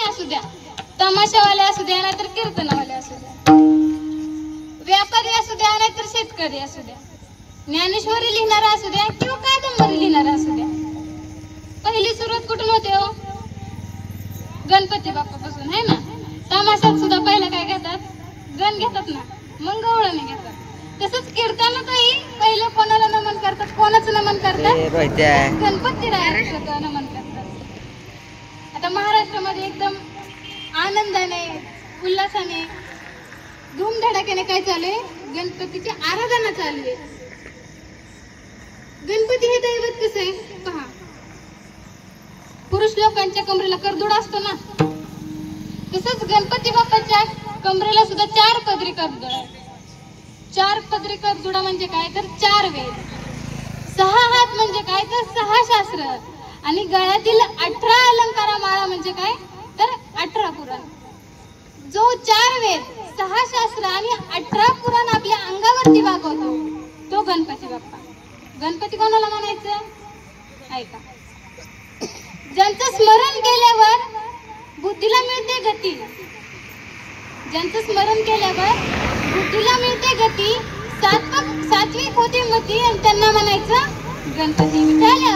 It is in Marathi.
असू द्या, तमाशावाले असू द्या नाहीतर कीर्तनावाले असू द्या, व्यापारी असू द्या नाहीतर शेतकरी असू द्या, ज्ञानेश्वरी लिहिणारा असू द्या किंवा कादंबरी लिहिणारा असू द्या, पहिली सुरुवात कुठून होते हो? गणपती बाप्पापासून आहे ना. तमाशात सुद्धा पहिला काय घेतात? गण घेतात ना, मग गवळणी घेतात. तसंच कीर्तनातही पहिलं कोणाला नमन करतात? कोणाचं नमन करतात? गणपतीरायाचं नमन करतात. आता महाराष्ट्रामध्ये एकदम आनंदाने उल्हासाने धूमधडाक्याने काय चालू आहे? गणपतीची आराधना चालू आहे. गणपती हे दैवत कसं आहे पहा. पुरुष लोकांच्या कमरेला करदुडा असतो ना, तसंच गणपती बाप्पाच्या कमरेला सुद्धा 4 पदरी करदुडा आहे. 4 पदरी करदुडा म्हणजे काय तर 4 वेद, 6 हात म्हणजे काय तर 6 शास्त्र, आणि गळ्यातील 18 अलंकारा माळा म्हणजे काय तर 18 पुराण. जो 4 वेद, 6 शास्त्र आणि 18 पुराण आपल्या अंगावरती वागवतो तो गणपती बाप्पा. गणपती कोणाला म्हणायचं? ऐका. ज्यांचं स्मरण केल्यावर बुद्धीला मिळते गती, ज्यांचं स्मरण केल्यावर बुद्धीला मिळते गती, सात्विक होती मती, आणि त्यांना म्हणायचं गणपती. विठाला